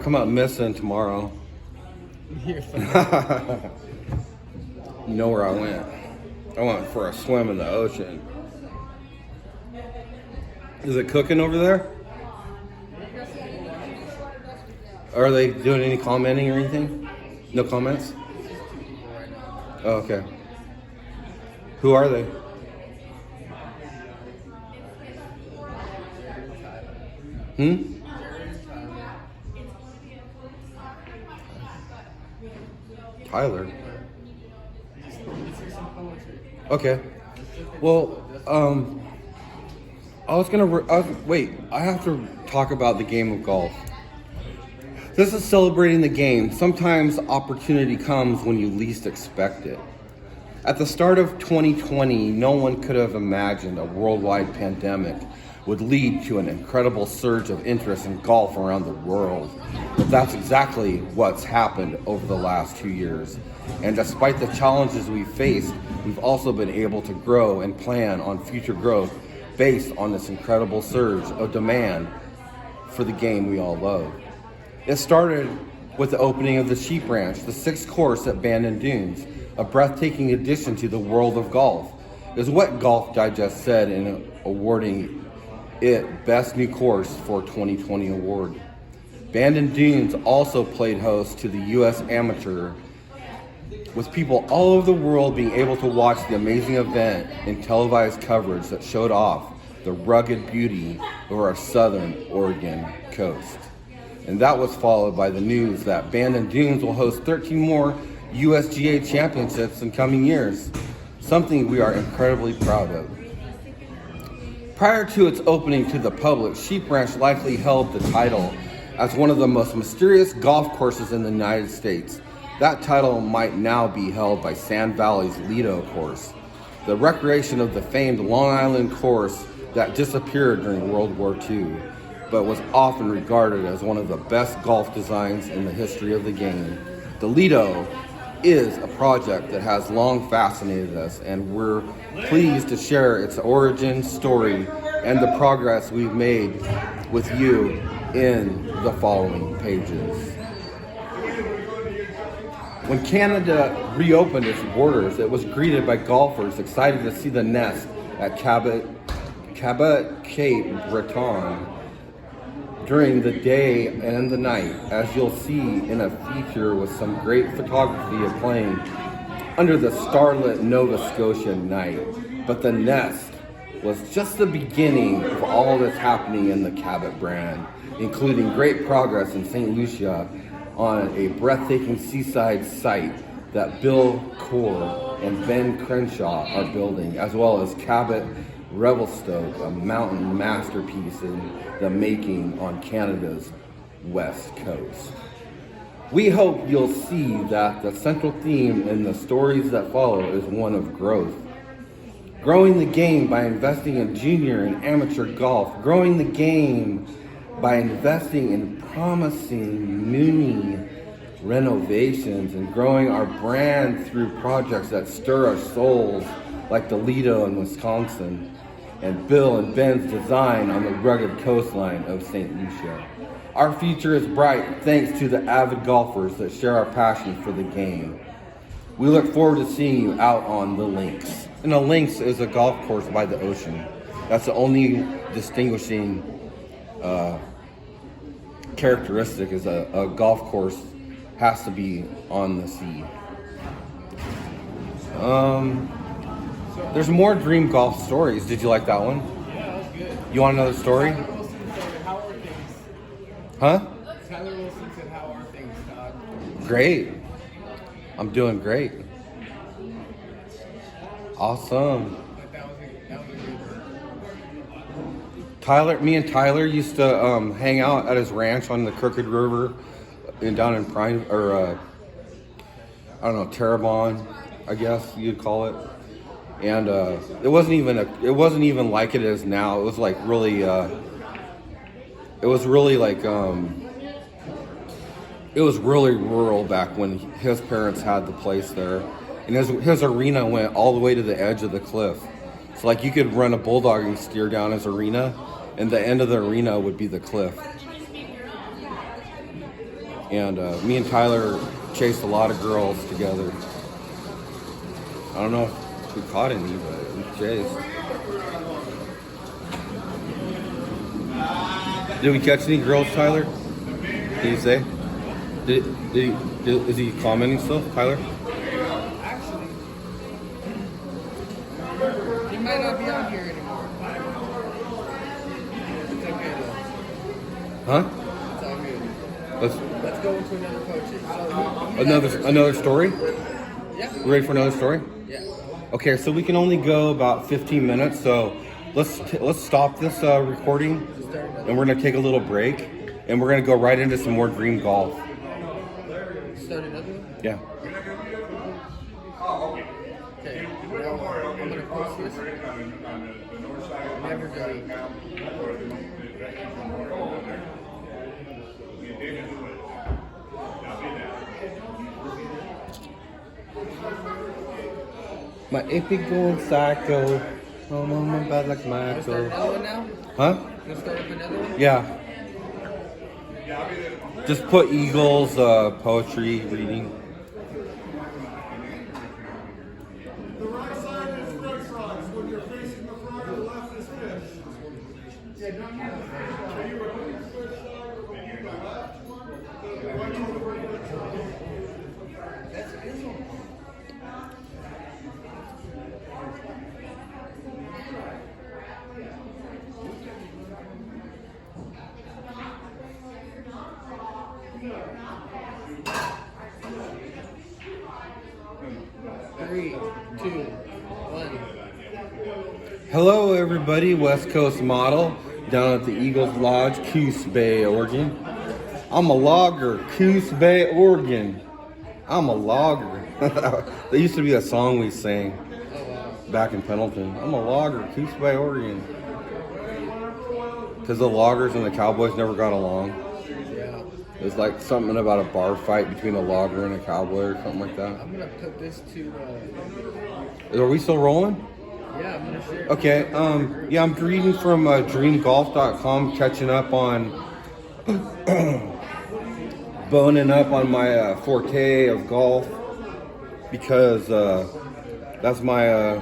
Come out missing tomorrow. You know where I went? I went for a swim in the ocean. Is it cooking over there? Are they doing any commenting or anything? No comments? Oh, okay. Who are they? Tyler. Okay. Well, wait. I have to talk about the game of golf. This is celebrating the game. Sometimes opportunity comes when you least expect it. At the start of 2020, no one could have imagined a worldwide pandemic would lead to an incredible surge of interest in golf around the world. But that's exactly what's happened over the last 2 years. And despite the challenges we faced, we've also been able to grow and plan on future growth based on this incredible surge of demand for the game we all love. It started with the opening of the Sheep Ranch, the 6th course at Bandon Dunes, a breathtaking addition to the world of golf, is what Golf Digest said in awarding it Best New Course for 2020 award. Bandon Dunes also played host to the U.S. Amateur, with people all over the world being able to watch the amazing event in televised coverage that showed off the rugged beauty of our southern Oregon coast. And that was followed by the news that Bandon Dunes will host 13 more USGA championships in coming years, something we are incredibly proud of. Prior to its opening to the public, Sheep Ranch likely held the title as one of the most mysterious golf courses in the United States. That title might now be held by Sand Valley's Lido course, the recreation of the famed Long Island course that disappeared during World War II, but was often regarded as one of the best golf designs in the history of the game. The Lido is a project that has long fascinated us, and we're pleased to share its origin story and the progress we've made with you in the following pages. When Canada reopened its borders, it was greeted by golfers excited to see the nest at Cabot Cape Breton during the day and the night, as you'll see in a feature with some great photography of playing under the starlit Nova Scotia night. But the nest was just the beginning of all that's happening in the Cabot brand, including great progress in St. Lucia on a breathtaking seaside site that Bill Core and Ben Crenshaw are building, as well as Cabot Revelstoke, a mountain masterpiece in the making on Canada's west coast. We hope you'll see that the central theme in the stories that follow is one of growth. Growing the game by investing in junior and amateur golf. Growing the game by investing in promising mini renovations, and growing our brand through projects that stir our souls, like the Lido in Wisconsin, and Bill and Ben's design on the rugged coastline of St. Lucia. Our future is bright thanks to the avid golfers that share our passion for the game. We look forward to seeing you out on the links. And the links is a golf course by the ocean. That's the only distinguishing characteristic, is a golf course has to be on the sea. There's more dream golf stories. Did you like that one? Yeah, that was good. You want another story? Tyler Wilson said, "How are things?" Huh? Tyler Wilson said, "How are things, Todd?" Great. I'm doing great. Awesome. But that was a good Tyler, me and Tyler used to hang out at his ranch on the Crooked River, down in Prime, or I don't know, Terrebonne, I guess you'd call it. And it wasn't even like it is now. It was like really, it was really rural back when his parents had the place there. And his arena went all the way to the edge of the cliff. So like you could run a bulldogging steer down his arena, and the end of the arena would be the cliff. And me and Tyler chased a lot of girls together. I don't know if we caught any, but we chased. Did we catch any girls, Tyler? Did he say? Is he commenting still, Tyler? Actually, he might not be out here anymore. It's okay though. Huh? It's all good. Let's Let's go into another coaching. So, another story. Yeah. You ready for another story? Yeah. Okay, so we can only go about 15 minutes. So let's stop this recording, and we're gonna take a little break, and we're gonna go right into some more dream golf. Start another one? Yeah. Okay. Now, I'm gonna post this. Never go. My epic going psycho. I'm on my bed like Wanna start another Michael. one now? Huh? Wanna start up another one? Yeah. Just put Eagles poetry reading. The right side is Red Sox. When you're facing the front, the left is Fish. Yeah, no, no. Are you ready to switch side or going to the left one? Why do you want to bring Red Sox? Three, two, one. Hello, everybody. West Coast model down at the Eagles Lodge, Coos Bay, Oregon. I'm a logger, Coos Bay, Oregon. I'm a logger. That used to be a song we sang back in Pendleton. I'm a logger, Coos Bay, Oregon. Because the loggers and the Cowboys never got along. Yeah. It was like something about a bar fight between a logger and a cowboy or something like that. I'm gonna put this to. Are we still rolling? Yeah, I'm gonna share. Okay, yeah, I'm reading from dreamgolf.com, catching up on, boning up on my forte of golf, because that's my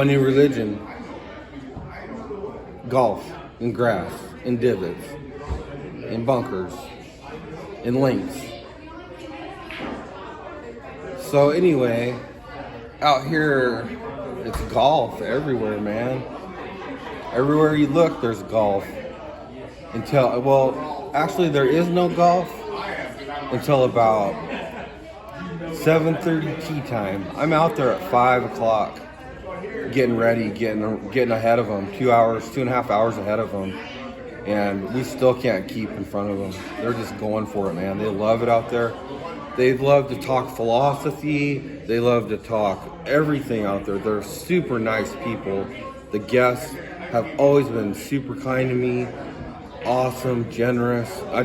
new religion. Golf, in grass, in divots, in bunkers, in links. So anyway, out here, it's golf everywhere, man. Everywhere you look, there's golf. Actually, there is no golf until about 7:30 tee time. I'm out there at 5 o'clock, getting ready, getting ahead of them, 2.5 hours ahead of them. And we still can't keep in front of them. They're just going for it, man. They love it out there. They love to talk philosophy. They love to talk everything out there. They're super nice people. The guests have always been super kind to me. Awesome, generous. I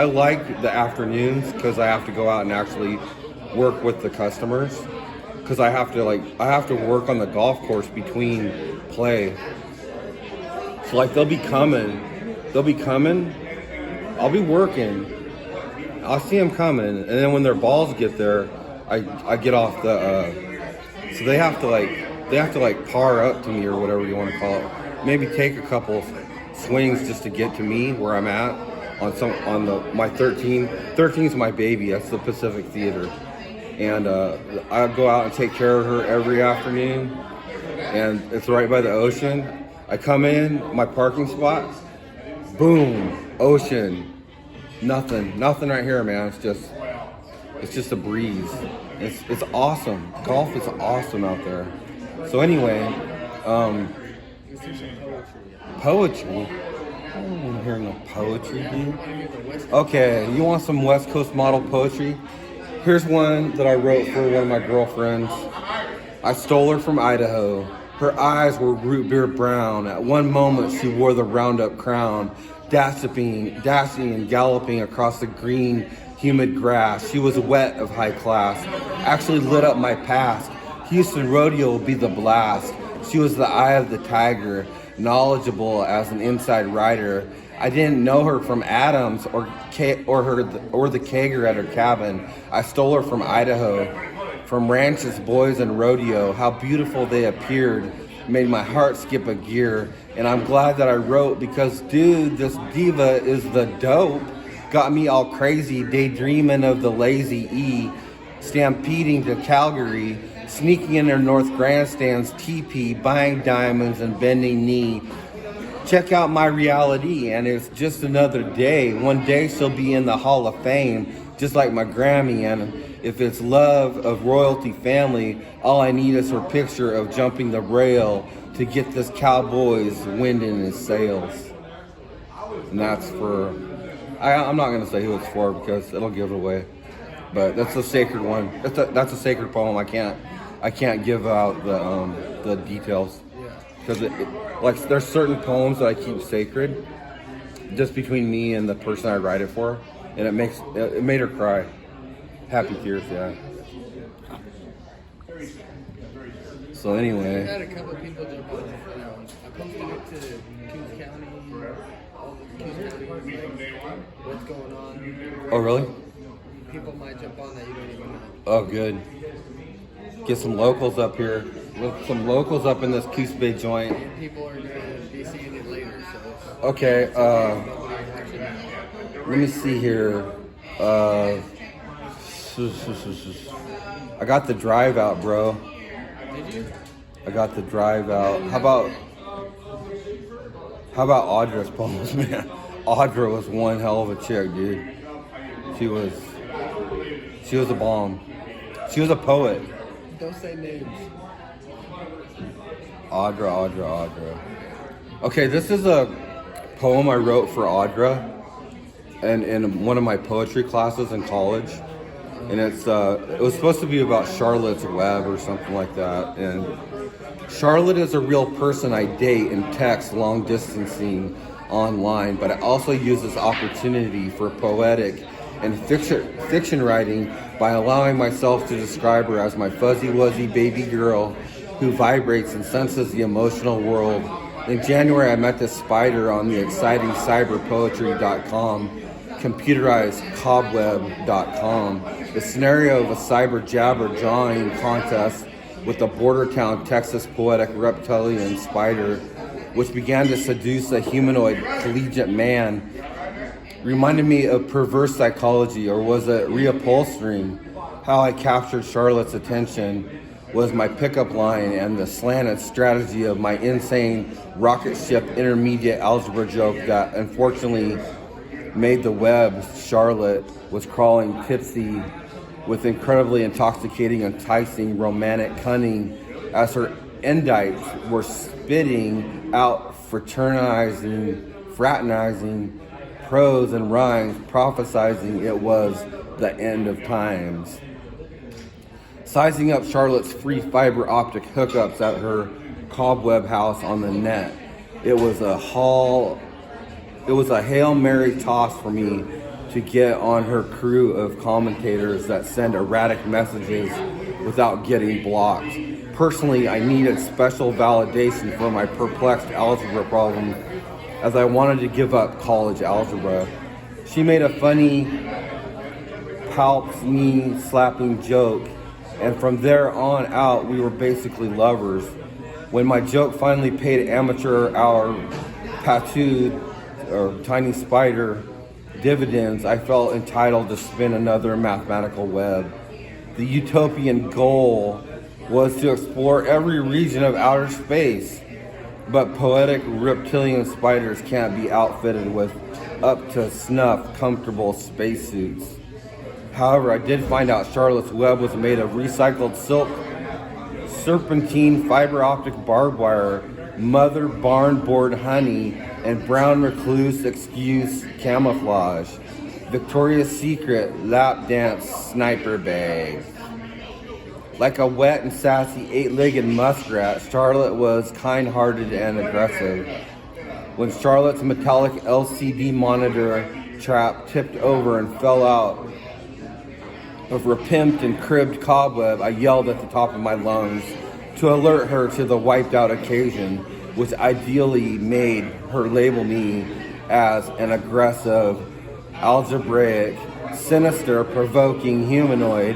like the afternoons because I have to go out and actually work with the customers. Because I have to work on the golf course between play. So like they'll be coming. I'll be working. I'll see them coming, and then when their balls get there, I get off the. So they have to par up to me or whatever you want to call it. Maybe take a couple swings just to get to me where I'm at on my 13. 13 is my baby. That's the Pacific Theater, and I go out and take care of her every afternoon, and it's right by the ocean. I come in my parking spot, boom, ocean. Nothing right here, man. It's just a breeze. It's awesome. Golf is awesome out there. So anyway, poetry. I don't want to hear no poetry, dude. Okay, you want some West Coast model poetry? Here's one that I wrote for one of my girlfriends. I stole her from Idaho. Her eyes were root beer brown. At one moment, she wore the roundup crown. Dashing and galloping across the green, humid grass. She was wet of high class, actually lit up my past. Houston rodeo will be the blast. She was the eye of the tiger, knowledgeable as an inside rider. I didn't know her from Adams or the kegger at her cabin. I stole her from Idaho, from ranches, boys, and rodeo. How beautiful they appeared made my heart skip a gear. And I'm glad that I wrote because, dude, this diva is the dope. Got me all crazy, daydreaming of the Lazy E, stampeding to Calgary, sneaking in their North Grandstand's teepee, buying diamonds and bending knee. Check out my reality, and it's just another day. One day she'll be in the Hall of Fame, just like my Grammy. And if it's love of royalty family, all I need is her picture of jumping the rail to get this cowboy's wind in his sails. And that's for, I'm not going to say who it's for because it'll give it away. But that's a sacred one. That's a sacred poem. I can't give out the details. Because like there's certain poems that I keep sacred, just between me and the person I write it for, and it made her cry. Happy tears, yeah. So anyway, I had a couple of people jump on it. I posted it to Coos County, all the Coos County, like, what's going on. Oh really? People might jump on that you don't even know. Oh good. Get some locals up here. With some locals up in this Coos Bay joint. And people are going to be seeing it later, so it's, Okay, nobody actually knows. let me see here. I got the drive out, bro. Did you? I got the drive out. How about Audra's poems, man? Audra was one hell of a chick, dude. She was a bomb. She was a poet. Don't say names. Audra. Okay, this is a poem I wrote for Audra and in one of my poetry classes in college. And it was supposed to be about Charlotte's Web or something like that. And Charlotte is a real person I date and text long distancing online, but I also use this opportunity for poetic and fiction writing by allowing myself to describe her as my fuzzy-wuzzy baby girl who vibrates and senses the emotional world. In January, I met this spider on the exciting cyberpoetry.com, computerized cobweb.com. The scenario of a cyber jabber drawing contest with a border town Texas poetic reptilian spider, which began to seduce a humanoid collegiate man, reminded me of perverse psychology, or was it reupholstering? How I captured Charlotte's attention was my pickup line and the slanted strategy of my insane rocket ship intermediate algebra joke that unfortunately made the web. Charlotte was crawling tipsy with incredibly intoxicating, enticing, romantic cunning as her endites were spitting out fraternizing prose and rhymes, prophesizing it was the end of times. Sizing up Charlotte's free fiber optic hookups at her cobweb house on the net, it was a Hail Mary toss for me to get on her crew of commentators that send erratic messages without getting blocked. Personally, I needed special validation for my perplexed algebra problem, as I wanted to give up college algebra. She made a funny palps knee slapping joke, and from there on out we were basically lovers. When my joke finally paid amateur hour tattooed or tiny spider dividends, I felt entitled to spin another mathematical web. The utopian goal was to explore every region of outer space, but poetic reptilian spiders can't be outfitted with up to snuff comfortable spacesuits. However, I did find out Charlotte's Web was made of recycled silk, serpentine, fiber optic barbed wire, mother barn board honey, and brown recluse excuse camouflage. Victoria's Secret lap dance sniper bag. Like a wet and sassy eight-legged muskrat, Charlotte was kind-hearted and aggressive. When Charlotte's metallic LCD monitor trap tipped over and fell out of her pimped and cribbed cobweb, I yelled at the top of my lungs to alert her to the wiped out occasion, which ideally made her label me as an aggressive, algebraic, sinister, provoking humanoid.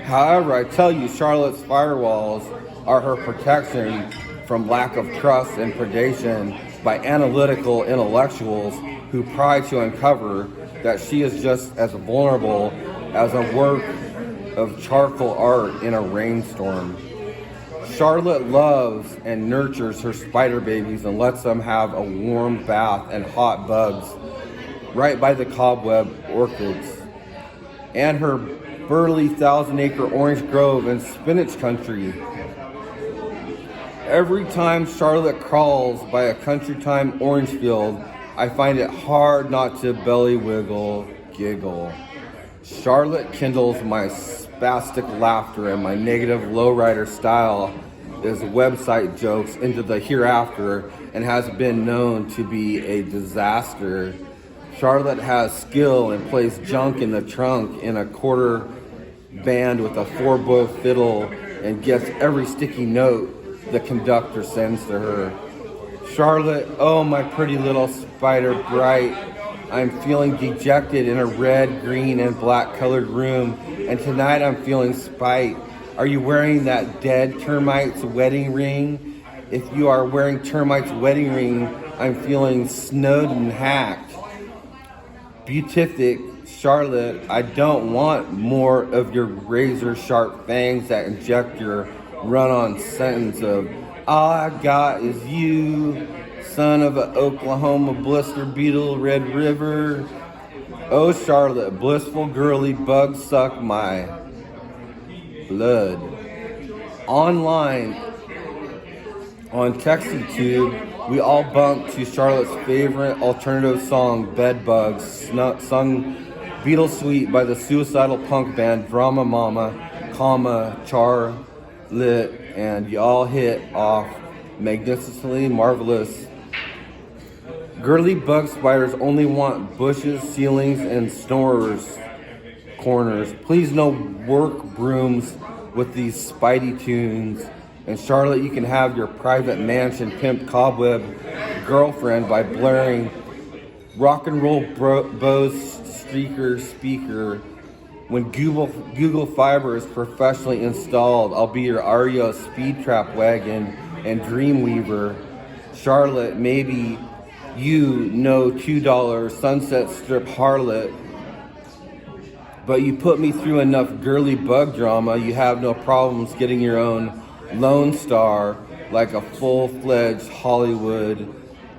However, I tell you, Charlotte's firewalls are her protection from lack of trust and predation by analytical intellectuals who try to uncover that she is just as vulnerable as a work of charcoal art in a rainstorm. Charlotte loves and nurtures her spider babies and lets them have a warm bath and hot bugs right by the cobweb orchids and her burly 1,000-acre orange grove and spinach country. Every time Charlotte crawls by a country time orange field, I find it hard not to belly wiggle, giggle. Charlotte kindles my spastic laughter, and my negative lowrider style is website jokes into the hereafter and has been known to be a disaster. Charlotte has skill and plays junk in the trunk in a quarter band with a 4-bow fiddle and gets every sticky note the conductor sends to her. Charlotte, oh my pretty little spider bright, I'm feeling dejected in a red, green, and black colored room, and tonight I'm feeling spite. Are you wearing that dead termite's wedding ring? If you are wearing termite's wedding ring, I'm feeling snowed and hacked. Beatific Charlotte, I don't want more of your razor sharp fangs that inject your run-on sentence of all I got is you, son of a Oklahoma blister beetle, Red River. Oh Charlotte, blissful girly, bug suck my blood. Online on TextyTube, we all bumped to Charlotte's favorite alternative song, Bed Bugs, sung Beatle Sweet by the suicidal punk band Drama Mama, Charlotte, and y'all hit off magnificently marvelous. Girly bug spiders only want bushes, ceilings, and snorers corners. Please no work brooms with these spidey tunes. And Charlotte, you can have your private mansion pimp cobweb girlfriend by blaring rock and roll Bose streaker speaker. When Google Fiber is professionally installed, I'll be your REO speed trap wagon and Dreamweaver. Charlotte, maybe you know $2 Sunset Strip harlot, but you put me through enough girly bug drama, you have no problems getting your own Lone Star like a full-fledged Hollywood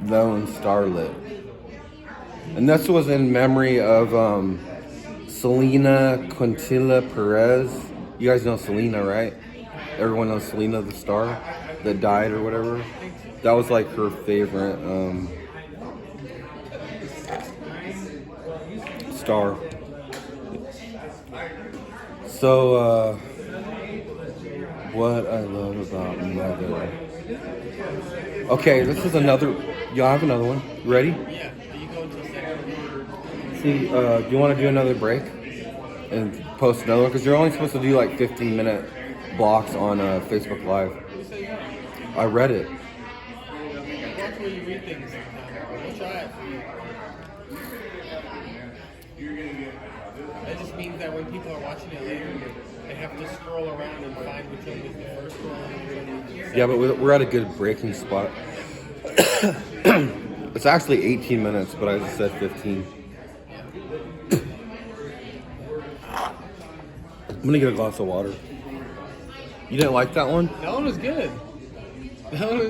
lone starlet. And this was in memory of Selena Quintilla Perez. You guys know Selena, right? Everyone knows Selena the star that died or whatever. That was like her favorite star. So, what I love about Mother. Okay, this is another. Y'all have another one. You ready? Yeah. You go to the second. See, do you want to do another break and post another one? Because you're only supposed to do like 15-minute blocks on Facebook Live. I read it. That's where you read things. We'll try it for you. That just means that when people are watching it later, they have to scroll around and find which one was the first one. Yeah, but we're at a good breaking spot. It's actually 18 minutes, but I just said 15. I'm gonna get a glass of water. You didn't like that one? That one was good. That one was